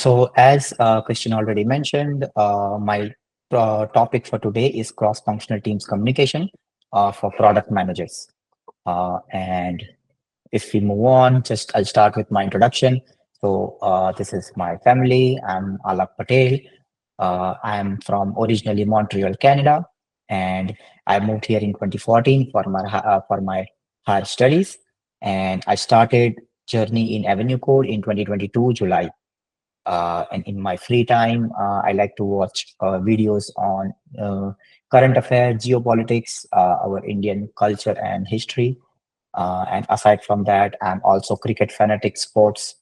So as Christian already mentioned, my topic for today is cross-functional teams communication for product managers. And if we move on, just I'll start with my introduction. So this is my family. I'm Alak Patel. I'm from originally Montreal, Canada, and I moved here in 2014 for my higher studies. And I started journey in Avenue Code in 2022 July. And in my free time, I like to watch videos on current affairs, geopolitics, our Indian culture and history. And aside from that, I'm also cricket fanatic, sports,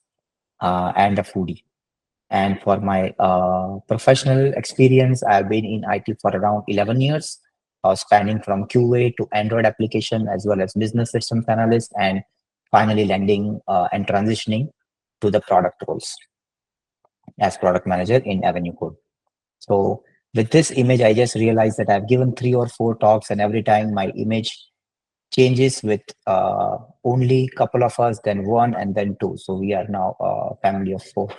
and a foodie. And for my professional experience, I've been in IT for around 11 years, spanning from QA to Android application, as well as business systems analyst, and finally landing and transitioning to the product roles as product manager in Avenue Code. So with this image, I just realized that I've given 3 or 4 talks, and every time my image changes with only couple of us, then one, and then two. So we are now a family of 4.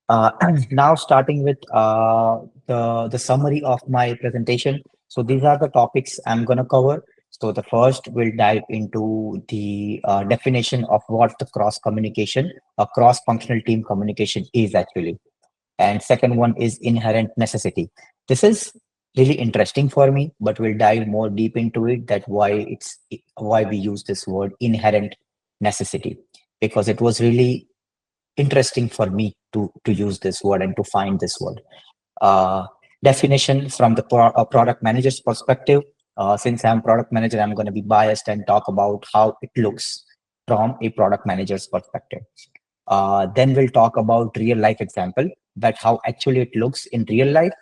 Uh, Now starting with the summary of my presentation. So these are the topics I'm going to cover. So the first will dive into the definition of what the cross communication, a cross functional team communication is actually. And second one is inherent necessity. This is really interesting for me, but we'll dive more deep into it, that why we use this word inherent necessity, because it was really interesting for me to use this word and to find this word. uh, Definition from the product manager's perspective. Since I'm product manager, I'm going to be biased and talk about how it looks from a product manager's perspective. Then we'll talk about real life example, that how actually it looks in real life,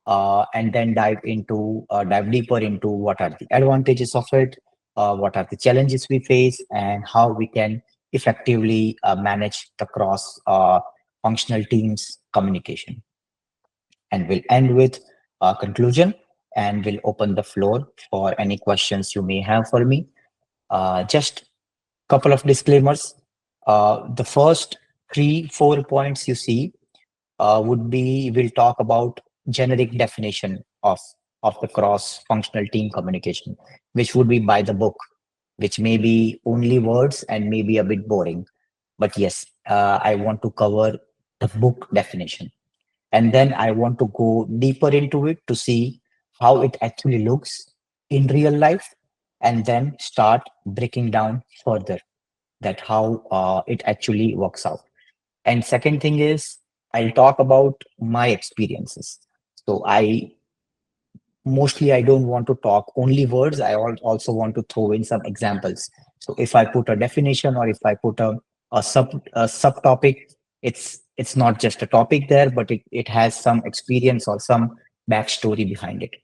and then dive deeper into what are the advantages of it, what are the challenges we face, and how we can effectively manage the cross functional teams communication. And we'll end with a conclusion, and we'll open the floor for any questions you may have for me. Just couple of disclaimers. The first 3 4 points you see would be, we'll talk about generic definition of the cross functional team communication, which would be by the book, which may be only words and may be a bit boring. But yes, I want to cover the book definition, and then I want to go deeper into it to see how it actually looks in real life, and then start breaking down further that how it actually works out. And second thing is, I'll talk about my experiences. So I don't want to talk only words. Also want to throw in some examples. So if I put a definition, or if I put a subtopic, it's not just a topic there, but it has some experience or some backstory behind it.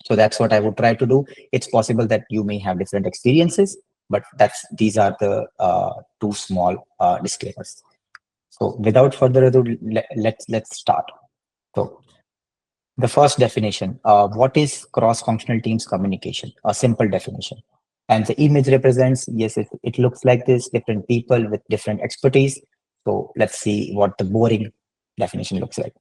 So that's what I would try to do. It's possible that you may have different experiences, but these are the two small disclaimers. So without further ado, let's start. So the first definition, what is cross-functional teams communication? A simple definition. And the image represents, yes, it looks like this, different people with different expertise. So let's see what the boring definition looks like.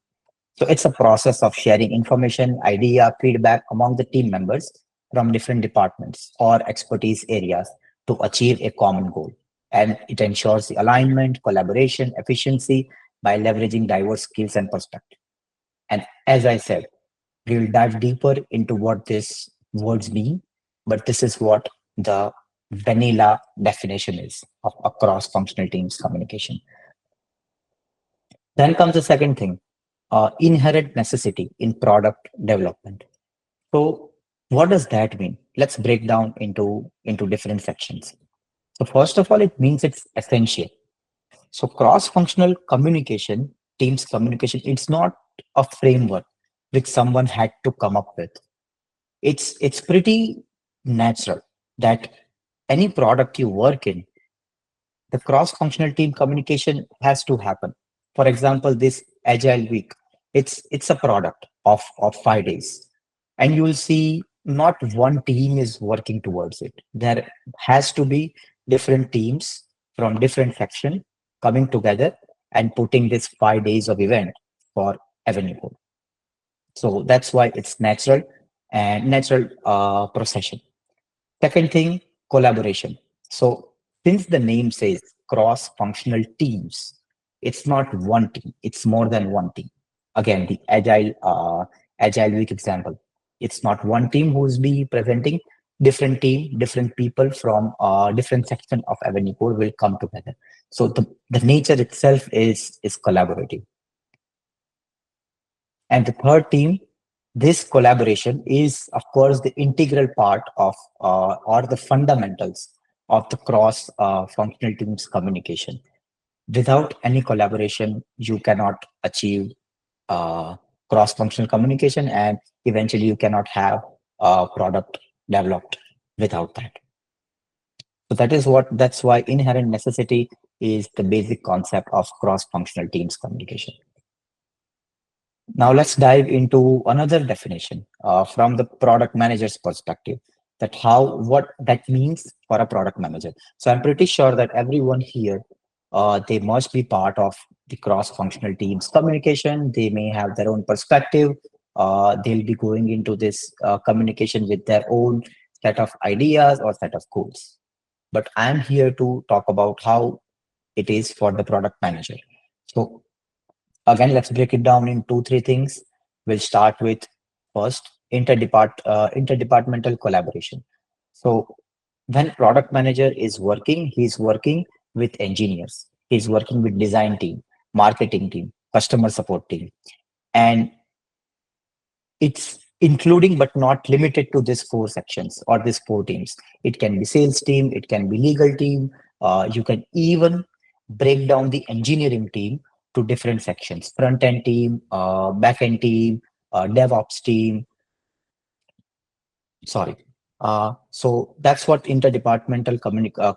So it's a process of sharing information, idea, feedback among the team members from different departments or expertise areas to achieve a common goal. And it ensures the alignment, collaboration, efficiency by leveraging diverse skills and perspectives. And as I said, we will dive deeper into what these words mean, but this is what the vanilla definition is of across functional teams communication. Then comes the second thing, inherent necessity in product development. So what does that mean? Let's break down into different sections. So first of all, it means it's essential. So cross-functional communication, teams communication, it's not a framework which someone had to come up with. It's pretty natural that any product you work in, the cross-functional team communication has to happen. For example, this Agile week, it's a product of 5 days, and you will see not one team is working towards it. There has to be different teams from different section, coming together and putting this 5 days of event for Avenue Code. So that's why it's natural and natural procession. Second thing, collaboration. So since the name says cross-functional teams, it's not one team, it's more than one team. Again, the agile week example. It's not one team who's be presenting, different team, different people from different section of Avenue Code will come together. So the nature itself is collaborative. And the third team, this collaboration is, of course, the integral part of or the fundamentals of the cross functional teams communication. Without any collaboration, you cannot achieve cross functional communication, and eventually you cannot have a product developed without that. So that's why inherent necessity is the basic concept of cross functional teams communication. Now let's dive into another definition from the product manager's perspective. That how what that means for a product manager. So I'm pretty sure that everyone here they must be part of the cross-functional teams communication. They may have their own perspective. They'll be going into this communication with their own set of ideas or set of goals. But I'm here to talk about how it is for the product manager. So again, let's break it down in two, three things. We'll start with first interdepartmental collaboration. So when product manager is working, he's working with engineers. He's working with design team, marketing team, customer support team, and it's including but not limited to these four sections or these four teams. It can be sales team, it can be legal team. You can even break down the engineering team to different sections: front end team, back end team, DevOps team. Sorry. So that's what interdepartmental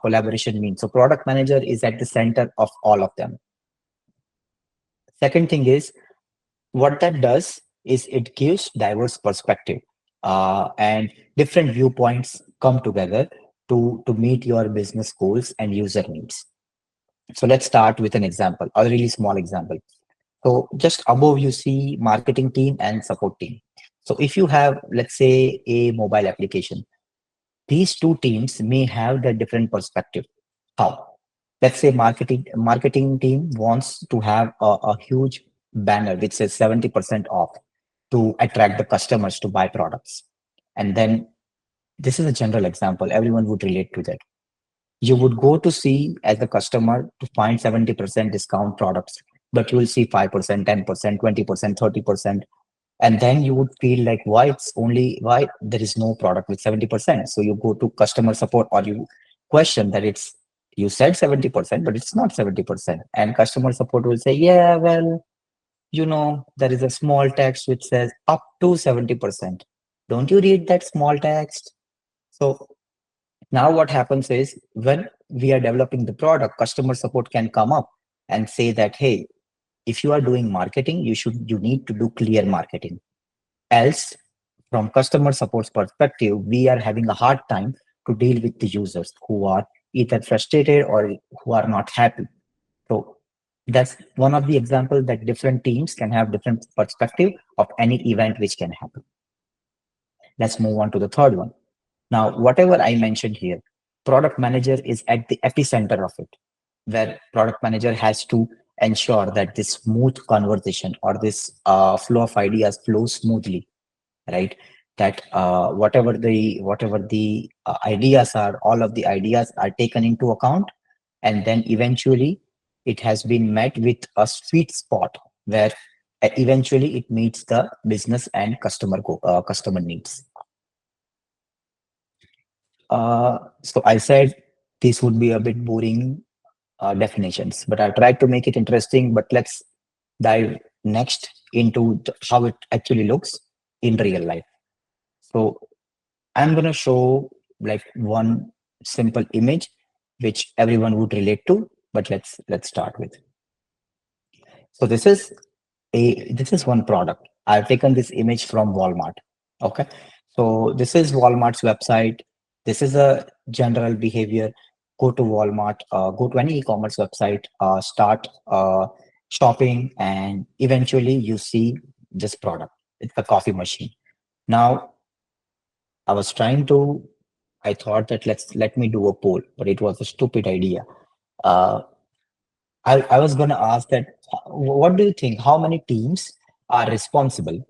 collaboration means. So product manager is at the center of all of them. Second thing is, what that does is it gives diverse perspective and different viewpoints come together to meet your business goals and user needs. So let's start with an example, a really small example. So just above you see marketing team and support team. So if you have, let's say, a mobile application, these two teams may have their different perspective. How? Let's say marketing team wants to have a huge banner which says 70% off to attract the customers to buy products. And then this is a general example. Everyone would relate to that. You would go to see as a customer to find 70% discount products, but you will see 5%, 10%, 20%, 30%. And then you would feel like why there is no product with 70%. So you go to customer support or you question that you said 70%, but it's not 70%. And customer support will say, yeah, well, there is a small text which says up to 70%. Don't you read that small text? So now what happens is when we are developing the product, customer support can come up and say that, hey, if you are doing marketing, you need to do clear marketing. Else, from customer support's perspective, we are having a hard time to deal with the users who are either frustrated or who are not happy. So that's one of the examples that different teams can have different perspective of any event which can happen. Let's move on to the third one. Now, whatever I mentioned here, product manager is at the epicenter of it, where product manager has to ensure that this smooth conversation or this flow of ideas flows smoothly, right? That whatever the ideas are, all of the ideas are taken into account, and then eventually it has been met with a sweet spot where eventually it meets the business and customer needs. So I said this would be a bit boring definitions, but I tried to make it interesting. But let's dive next into how it actually looks in real life. So I'm going to show like one simple image which everyone would relate to, but let's start with. So this is one product. I've taken this image from Walmart. Okay. So this is Walmart's website. This is a general behavior. go to Walmart, go to any e-commerce website, start shopping, and eventually you see this product. It's a coffee machine. Now, I was trying to, I thought that let me do a poll, but it was a stupid idea. Uh, I was going to ask that, what do you think? How many teams are responsible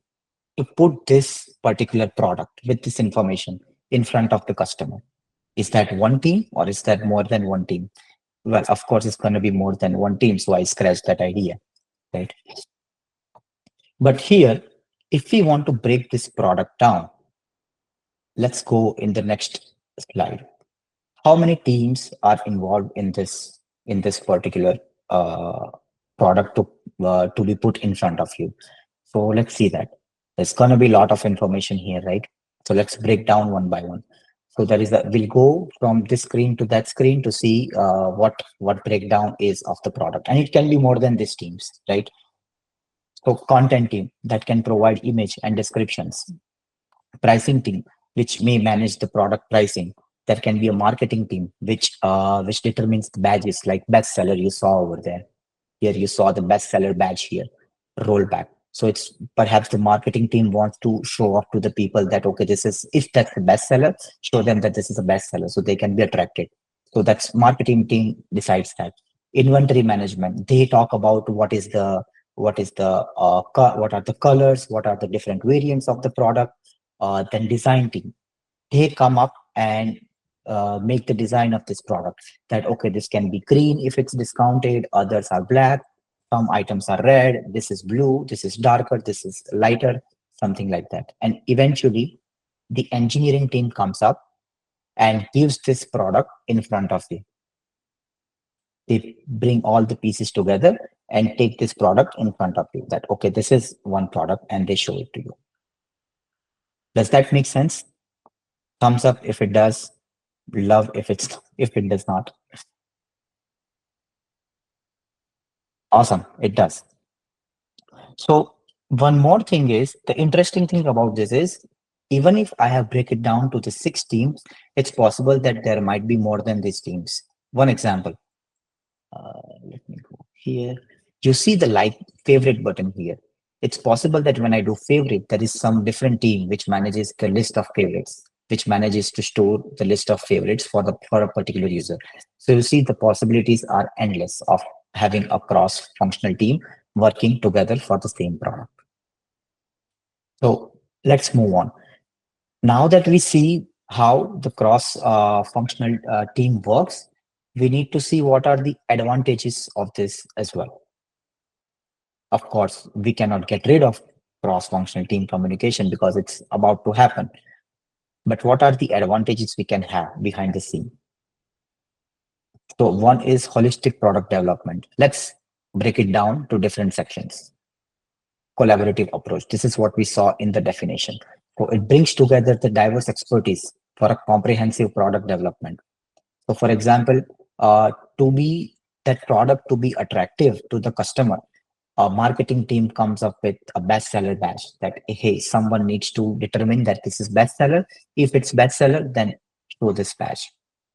to put this particular product with this information in front of the customer? Is that one team or is that more than one team? Well, of course, it's going to be more than one team, so I scratched that idea, right? But here, if we want to break this product down, let's go in the next slide. How many teams are involved in this particular uh, product to be put in front of you? So let's see that. There's going to be a lot of information here, right? So let's break down one by one. So there is we'll go from this screen to that screen to see what breakdown is of the product, and it can be more than these teams, right? So content team that can provide image and descriptions, pricing team which may manage the product pricing. There can be a marketing team which determines the badges like bestseller you saw over there. Here you saw the bestseller badge here, rollback. So it's perhaps the marketing team wants to show off to the people that, okay, this is, if that's the bestseller, show them that this is a bestseller so they can be attracted. So that's marketing team decides that. Inventory management, they talk about what are the colors, what are the different variants of the product. Then design team, they come up and make the design of this product, that okay, this can be green if it's discounted, others are black, some items are red, this is blue, this is darker, this is lighter, something like that. And eventually the engineering team comes up and gives this product in front of you. They bring all the pieces together and take this product in front of you, that okay, this is one product, and they show it to you. Does that make sense? Thumbs up if it does, love if it does not. Awesome, it does. So one more thing is, the interesting thing about this is, even if I have break it down to the 6 teams, it's possible that there might be more than these teams. One example, let me go here. You see the like favorite button here. It's possible that when I do favorite, there is some different team which manages the list of favorites, which manages to store the list of favorites for a particular user. So you see the possibilities are endless of having a cross-functional team working together for the same product. So let's move on. Now that we see how the cross-functional team works, we need to see what are the advantages of this as well. Of course, we cannot get rid of cross-functional team communication because it's about to happen. But what are the advantages we can have behind the scene? So one is holistic product development. Let's break it down to different sections. Collaborative approach. This is what we saw in the definition. So it brings together the diverse expertise for a comprehensive product development. So for example, to be that product to be attractive to the customer, a marketing team comes up with a bestseller badge that, hey, someone needs to determine that this is bestseller. If it's bestseller, then show this badge.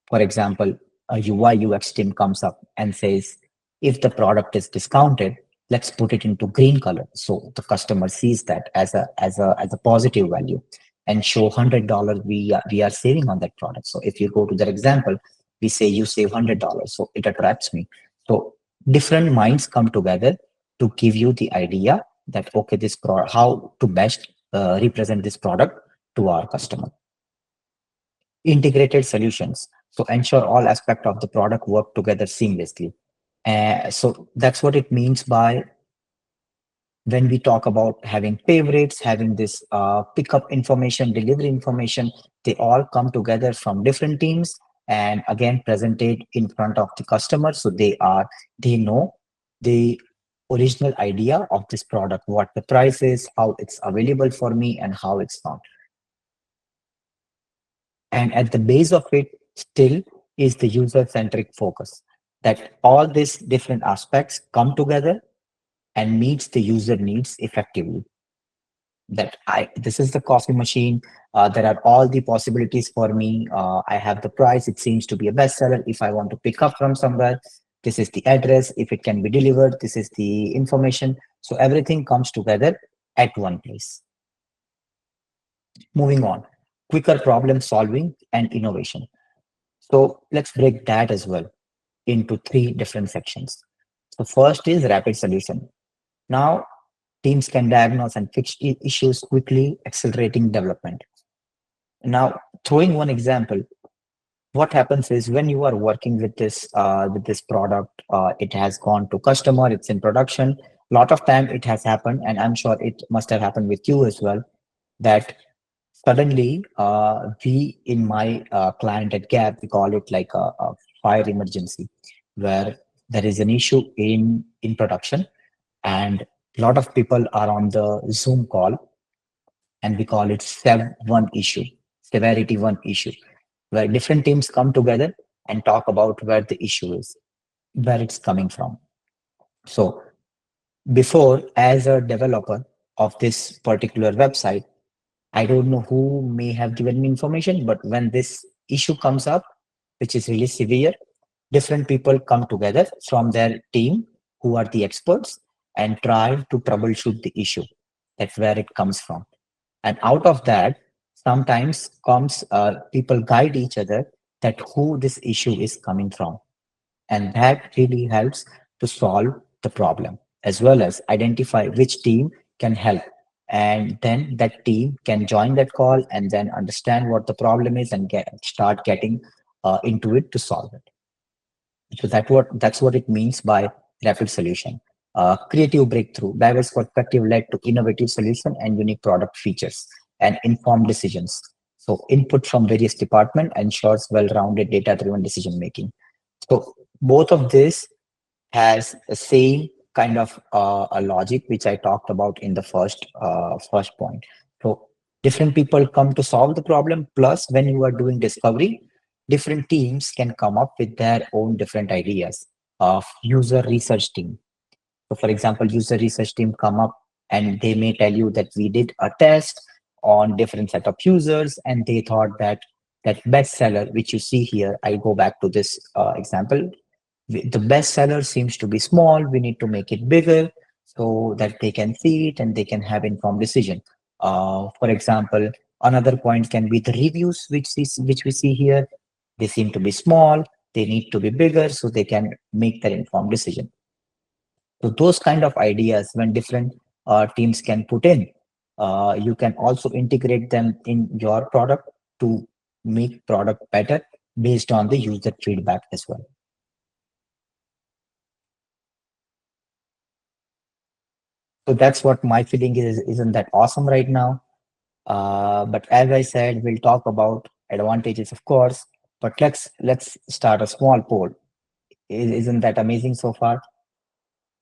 For example, a UI UX team comes up and says, if the product is discounted, let's put it into green color. So the customer sees that as a positive value and show $100 we are saving on that product. So if you go to that example, we say you save $100. So it attracts me. So different minds come together to give you the idea that, okay, how to best represent this product to our customer. Integrated solutions. So ensure all aspects of the product work together seamlessly. So that's what it means by when we talk about having favorites, having this pickup information, delivery information, they all come together from different teams and again presented in front of the customer. So they know the original idea of this product, what the price is, how it's available for me, and how it's not. And at the base of it still is the user-centric focus, that all these different aspects come together and meets the user needs effectively. that this is the coffee machine. There are all the possibilities for me. I have the price. It seems to be a bestseller. If I want to pick up from somewhere, this is the address. If it can be delivered, this is the information. So everything comes together at one place. Moving on, quicker problem solving and innovation. So let's break that as well into three different sections. So first is rapid solution. Now teams can diagnose and fix issues quickly, accelerating development. Now, throwing one example, what happens is when you are working with this product, it has gone to customer, it's in production. A lot of time it has happened, and I'm sure it must have happened with you as well. That suddenly, we in my client at Gap, we call it like a fire emergency, where there is an issue in production, and a lot of people are on the Zoom call, and we call it SEV1 issue, severity one issue, where different teams come together and talk about where the issue is, where it's coming from. So before, as a developer of this particular website, I don't know who may have given me information, but when this issue comes up, which is really severe, different people come together from their team who are the experts and try to troubleshoot the issue. That's where it comes from. And out of that, sometimes comes people guide each other that who this issue is coming from. And that really helps to solve the problem as well as identify which team can help. And then that team can join that call and then understand what the problem is and start getting into it to solve it. So that's what it means by rapid solution. Creative breakthrough, diverse perspective led to innovative solution and unique product features and informed decisions. So input from various department ensures well-rounded data-driven decision making. So both of this has the same kind of a logic which I talked about in the first point. So different people come to solve the problem. Plus, when you are doing discovery, different teams can come up with their own different ideas of user research team. So, for example, user research team come up and they may tell you that we did a test on different set of users, and they thought that that bestseller, which you see here, I go back to this example, the bestseller seems to be small. We need to make it bigger so that they can see it and they can have informed decision. For example, another point can be the reviews, which we see here. They seem to be small. They need to be bigger so they can make their informed decision. So those kind of ideas, when different teams can put in, you can also integrate them in your product to make product better based on the user feedback as well. So that's what my feeling is. Isn't that awesome right now? But as I said, we'll talk about advantages, of course. But let's start a small poll. Isn't that amazing so far?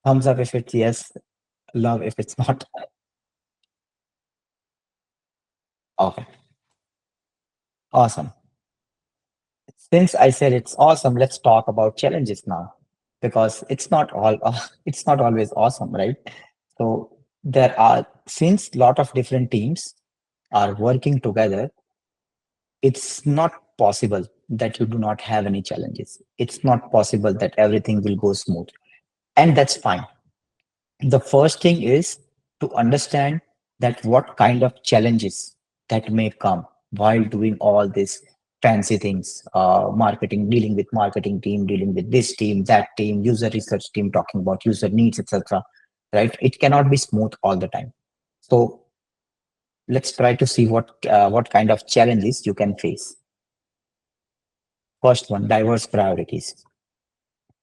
Thumbs up if it's yes, love if it's not. Okay, awesome. Since I said it's awesome, let's talk about challenges now, because it's not all it's not always awesome, right? So there are, since lot of different teams are working together, it's not possible that you do not have any challenges. It's not possible that everything will go smooth. And that's fine. The first thing is to understand that what kind of challenges that may come while doing all these fancy things, marketing, dealing with marketing team, dealing with this team, that team, user research team, talking about user needs, etc. Right? It cannot be smooth all the time. So let's try to see what kind of challenges you can face. First one, diverse priorities.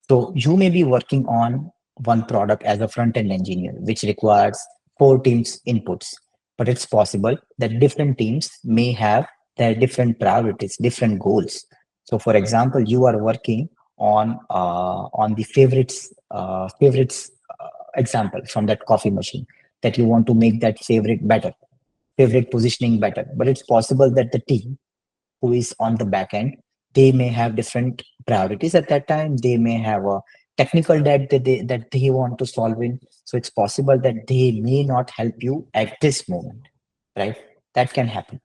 So you may be working on one product as a front-end engineer, which requires four teams' inputs. But it's possible that different teams may have their different priorities, different goals. So, for example, you are working on the favorites example from that coffee machine, that you want to make that favorite positioning better. But it's possible that the team who is on the back end, they may have different priorities at that time. They may have a technical debt that they want to solve in. So it's possible that they may not help you at this moment, right? That can happen.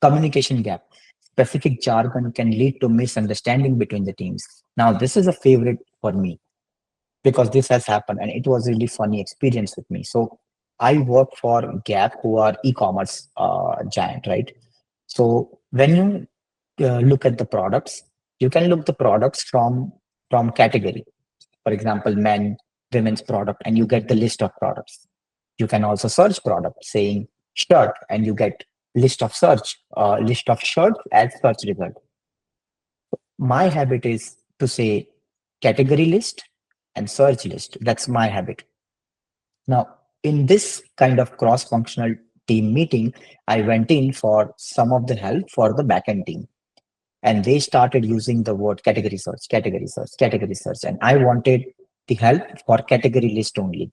Communication gap. Specific jargon can lead to misunderstanding between the teams. Now, this is a favorite for me because this has happened and it was a really funny experience with me. So I work for Gap, who are e-commerce giant, right? So when you look at the products, you can look the products from category. For example, men, women's product, and you get the list of products. You can also search product saying shirt, and you get list of shirts as search result. My habit is to say category list and search list. That's my habit. Now, in this kind of cross-functional team meeting, I went in for some of the help for the backend team. And they started using the word category search, category search, category search. And I wanted the help for category list only.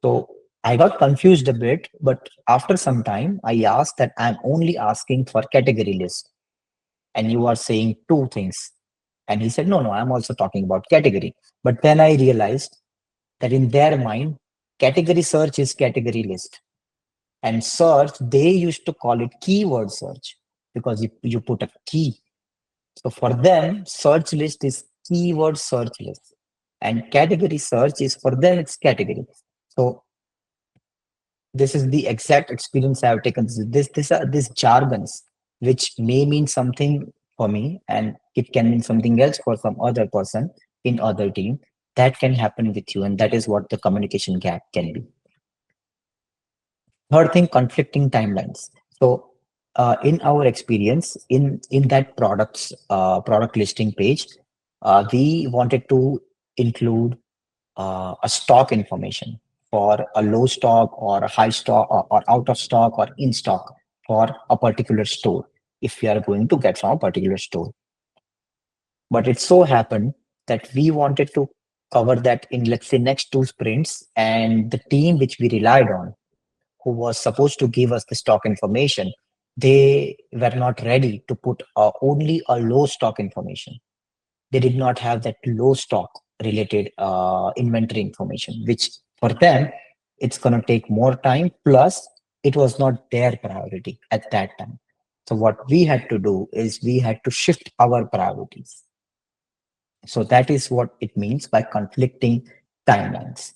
So I got confused a bit, but after some time, I asked that I'm only asking for category list. And you are saying two things. And he said, no, I'm also talking about category. But then I realized that in their mind, category search is category list. And search, they used to call it keyword search because you put a key. So for them, search list is keyword search list. And category search is for them, it's category. So this is the exact experience I have taken. This are these jargons, which may mean something for me, and it can mean something else for some other person in other team. That can happen with you, and that is what the communication gap can be. Third thing, conflicting timelines. So, in our experience, in that product listing page, we wanted to include a stock information for a low stock or a high stock or out of stock or in stock for a particular store if we are going to get from a particular store. But it so happened that we wanted to cover that in, let's say, next two sprints, and the team which we relied on, who was supposed to give us the stock information, they were not ready to put only a low stock information. They did not have that low stock related inventory information, which for them, it's going to take more time. Plus, it was not their priority at that time. So what we had to do is we had to shift our priorities. So that is what it means by conflicting timelines.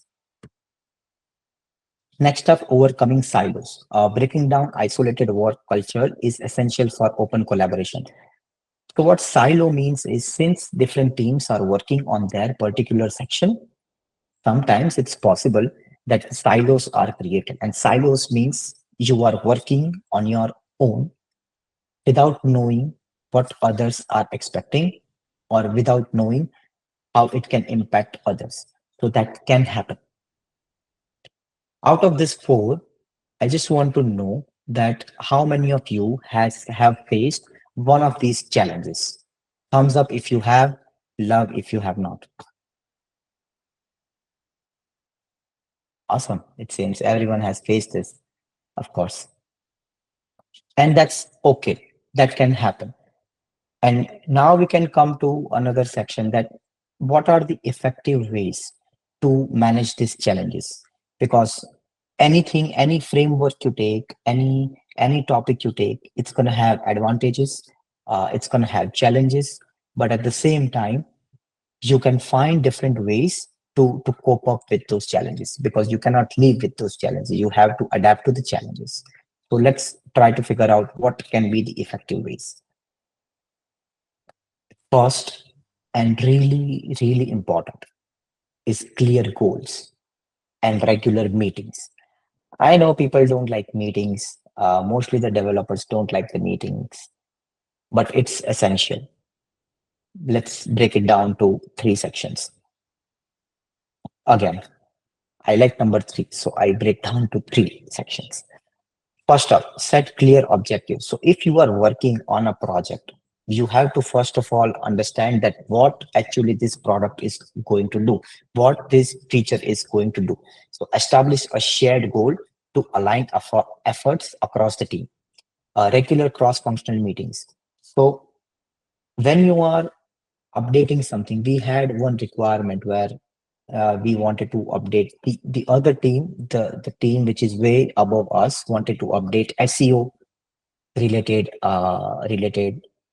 Next up, overcoming silos. Breaking down isolated work culture is essential for open collaboration. So what silo means is since different teams are working on their particular section, sometimes it's possible that silos are created. And silos means you are working on your own without knowing what others are expecting or without knowing how it can impact others. So that can happen. Out of this four, I just want to know that how many of you have faced one of these challenges. Thumbs up if you have, love if you have not. Awesome. It seems everyone has faced this, of course. And that's okay. That can happen. And now we can come to another section that what are the effective ways to manage these challenges? Because anything, any framework you take, any topic you take, it's going to have advantages, it's going to have challenges, but at the same time, you can find different ways to cope up with those challenges because you cannot live with those challenges. You have to adapt to the challenges. So let's try to figure out what can be the effective ways. First, and really, really important, is clear goals and regular meetings. I know people don't like meetings. Mostly the developers don't like the meetings, but it's essential. Let's break it down to three sections. Again, I like number three, so I break down to three sections. First up, set clear objectives. So if you are working on a project, you have to first of all understand that what actually this product is going to do, what this feature is going to do. So establish a shared goal to align efforts across the team. Regular cross-functional meetings. So when you are updating something. We had one requirement where we wanted to update the other team, the team which is way above us wanted to update SEO related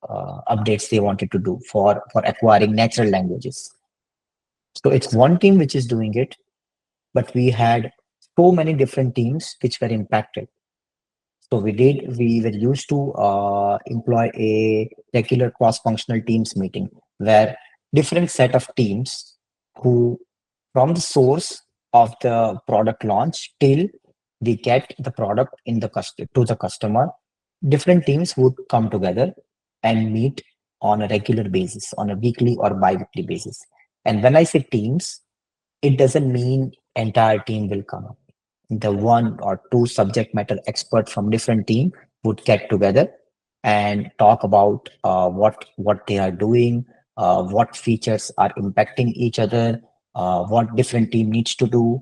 updates they wanted to do for acquiring natural languages. So it's one team which is doing it, but we had so many different teams which were impacted. So we were used to employ a regular cross-functional teams meeting where different set of teams who from the source of the product launch till we get the product in the to the customer, different teams would come together and meet on a regular basis, on a weekly or bi-weekly basis. And when I say teams, it doesn't mean entire team will come up. The one or two subject matter experts from different team would get together and talk about what they are doing, what features are impacting each other, what different team needs to do,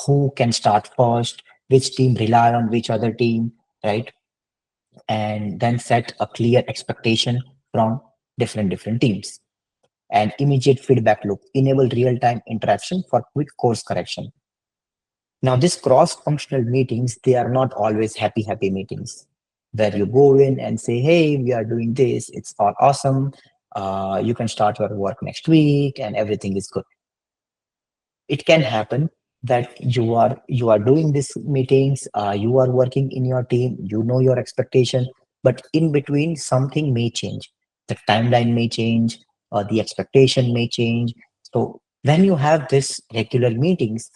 who can start first, which team rely on which other team, right? And then set a clear expectation from different teams. And immediate feedback loop enable real-time interaction for quick course correction. Now, these cross-functional meetings, they are not always happy meetings where you go in and say, hey, we are doing this. It's all awesome. You can start your work next week and everything is good. It can happen that you are doing these meetings, you are working in your team, you know your expectation, but in between something may change. The timeline may change, the expectation may change. So when you have this regular meetings,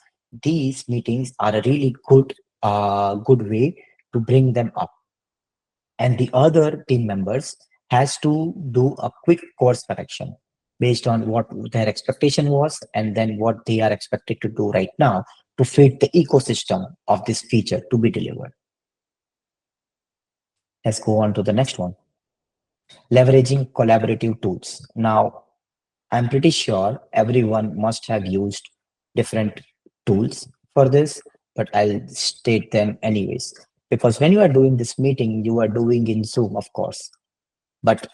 these meetings are a really good way to bring them up, and the other team members has to do a quick course correction based on what their expectation was and then what they are expected to do right now to fit the ecosystem of this feature to be delivered. Let's go on to the next one. Leveraging collaborative tools. Now, I'm pretty sure everyone must have used different tools for this, but I'll state them anyways, because when you are doing this meeting, you are doing in Zoom, of course, but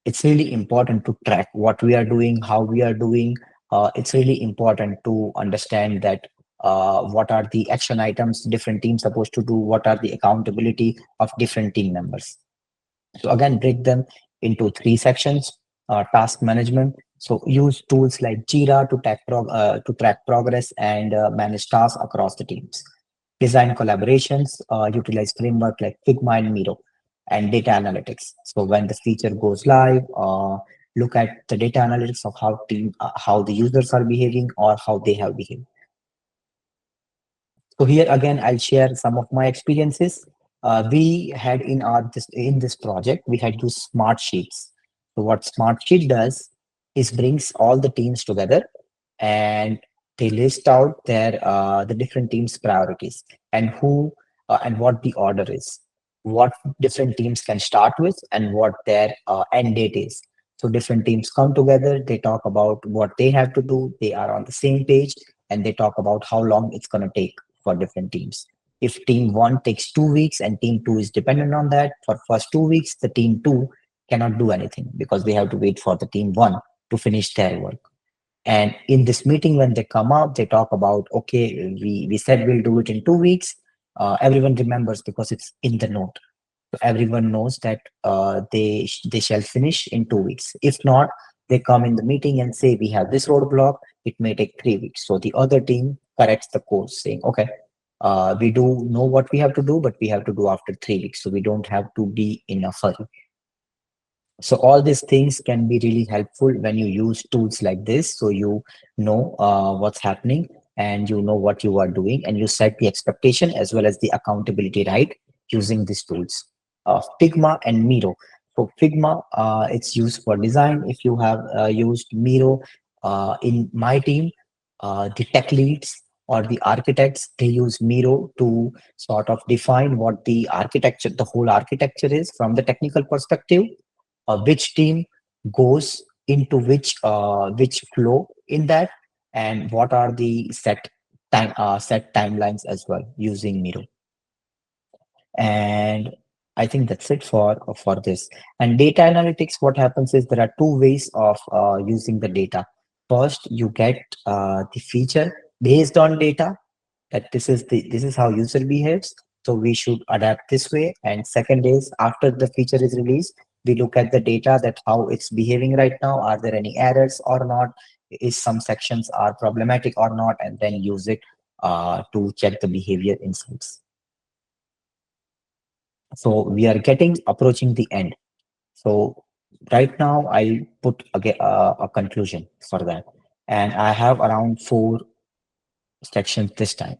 it's really important to track what we are doing, how we are doing. It's really important to understand that what are the action items different teams supposed to do, what are the accountability of different team members. So again, break them into three sections. Task management. So use tools like Jira to track progress and manage tasks across the teams. Design collaborations, utilize framework like Figma and Miro, and data analytics. So when the feature goes live, look at the data analytics of how the users are behaving or how they have behaved. So here again, I'll share some of my experiences. We had in this project, we had used Smart Sheets. So what Smart Sheet does is brings all the teams together and they list out the different teams' priorities and who and what the order is, what different teams can start with, and what their end date is. So different teams come together, they talk about what they have to do, they are on the same page, and they talk about how long it's going to take for different teams. If team one takes 2 weeks and team two is dependent on that, for first 2 weeks, the team two cannot do anything because they have to wait for the team one to finish their work. And in this meeting, when they come out, they talk about, okay, we said we'll do it in 2 weeks. Everyone remembers because it's in the note. So everyone knows that they shall finish in 2 weeks. If not, they come in the meeting and say, we have this roadblock. It may take 3 weeks. So the other team corrects the course saying, okay, we do know what we have to do, but we have to do after 3 weeks. So we don't have to be in a hurry. So all these things can be really helpful when you use tools like this. So you know what's happening and you know what you are doing and you set the expectation as well as the accountability right using these tools. Figma and Miro. So Figma, it's used for design. If you have used Miro in my team, the tech leads or the architects, they use Miro to sort of define what the architecture, the whole architecture is from the technical perspective, which team goes into which flow in that, and what are the set timelines as well using Miro. And I think that's it for this. And data analytics, what happens is there are two ways of using the data. First, you get the feature based on data, that this is how user behaves, so we should adapt this way. And second is, after the feature is released, we look at the data, that how it's behaving right now, are there any errors or not, is some sections are problematic or not, and then use it to check the behavior insights. So we are getting approaching the end. So right now I put a conclusion for that, and I have around four sections this time.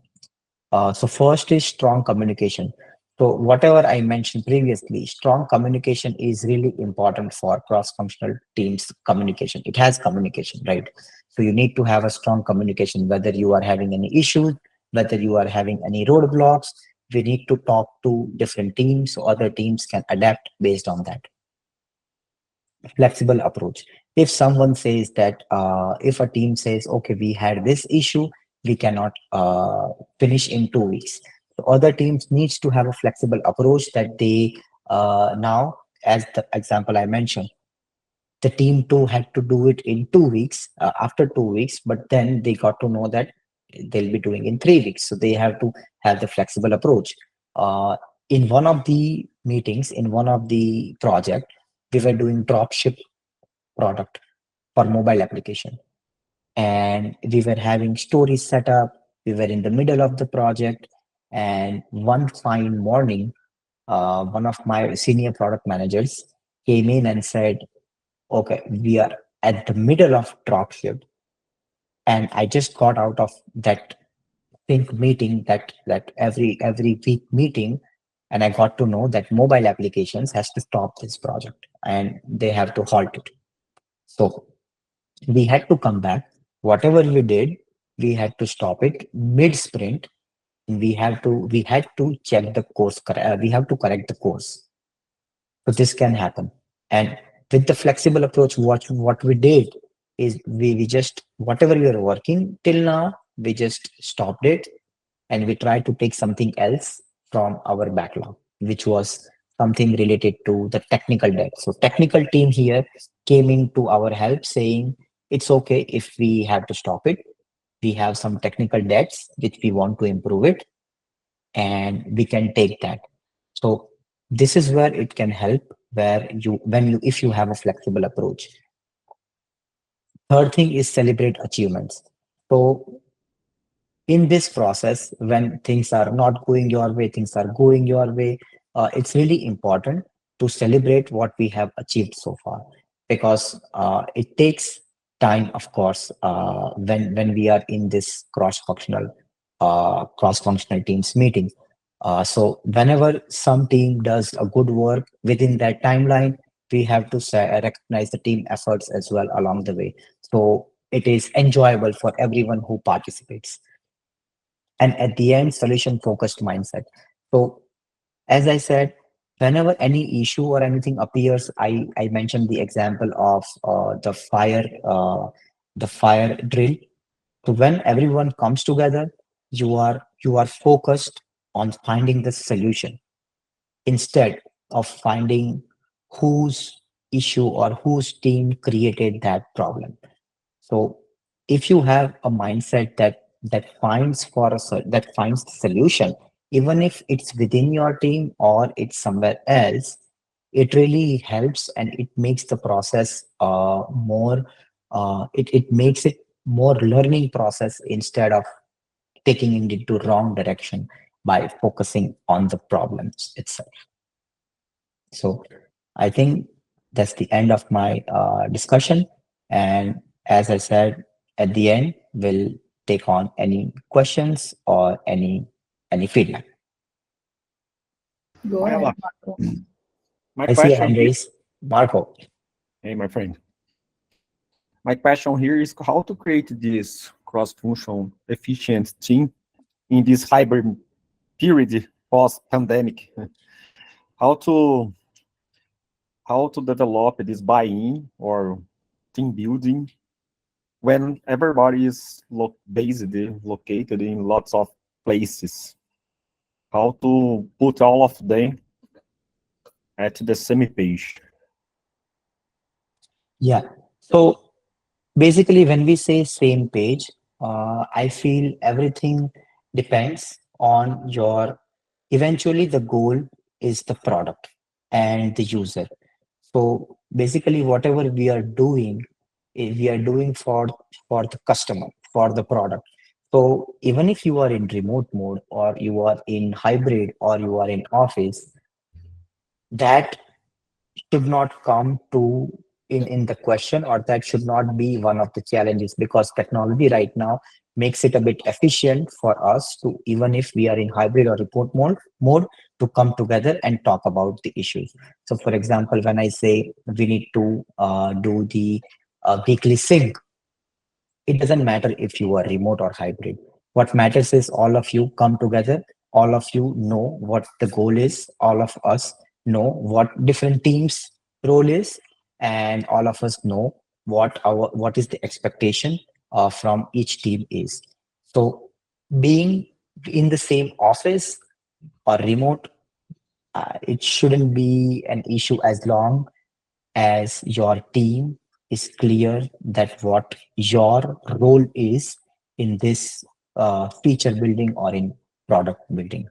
So first is strong communication. So whatever I mentioned previously, strong communication is really important for cross-functional teams communication. It has communication, right? So you need to have a strong communication, whether you are having any issues, whether you are having any roadblocks. We need to talk to different teams so other teams can adapt based on that. Flexible approach. If someone says that, if a team says, okay, we had this issue, we cannot finish in 2 weeks. So other teams needs to have a flexible approach, that they now, as the example I mentioned, the team two had to do it in 2 weeks, after 2 weeks, but then they got to know that they'll be doing in 3 weeks. So they have to have the flexible approach. Uh, in one of the meetings, in one of the project, we were doing drop ship product for mobile application, and we were having stories set up. We were in the middle of the project, and one fine morning, one of my senior product managers came in and said, okay, we are at the middle of dropship, and I just got out of that think meeting, that every week meeting, and I got to know that mobile applications has to stop this project and they have to halt it. So we had to come back. Whatever we did, we had to stop it mid sprint. We had to check the course. We have to correct the course. So this can happen. And with the flexible approach, what we did is we just, whatever we were working till now, we just stopped it, and we tried to take something else from our backlog, which was something related to the technical debt. So technical team here came into our help saying, it's okay if we have to stop it. We have some technical debts which we want to improve it, and we can take that. So this is where it can help, where if you have a flexible approach. Third thing is celebrate achievements. So in this process, when things are not going your way, things are going your way, it's really important to celebrate what we have achieved so far, because it takes time, of course, when we are in this cross-functional teams meeting. So whenever some team does a good work within that timeline, we have to recognize the team efforts as well along the way. So it is enjoyable for everyone who participates. And at the end, solution focused mindset. So as I said, whenever any issue or anything appears, I mentioned the example of the fire drill. So when everyone comes together, you are focused on finding the solution instead of finding whose issue or whose team created that problem. So if you have a mindset that finds the solution, even if it's within your team or it's somewhere else, it really helps, and it makes the process more. It makes it more learning process instead of taking it into wrong direction by focusing on the problems itself. So I think that's the end of my discussion. And as I said, at the end, we'll take on any questions or any feedback. Go Well, ahead, Marco. my I see a question hand here, raised. Marco. hey, my friend. My question here is how to create this cross-function efficient team in this hybrid period post-pandemic. How to how to develop this buy-in or team building when everybody is located in lots of places. How to put all of them at the same page. Yeah. So basically, when we say same page, I feel everything depends on your, eventually, the goal is the product and the user. So basically, whatever we are doing, we are doing for the customer, for the product. So even if you are in remote mode or you are in hybrid or you are in office, that should not come to in the question, or that should not be one of the challenges, because technology right now makes it a bit efficient for us to, even if we are in hybrid or remote mode, to come together and talk about the issues. So for example, when I say we need to do the weekly sync, it doesn't matter if you are remote or hybrid. What matters is all of you come together, all of you know what the goal is, all of us know what different teams' role is, and all of us know what is the expectation from each team is. So being in the same office or remote, it shouldn't be an issue as long as your team is clear that what your role is in this feature building or in product building.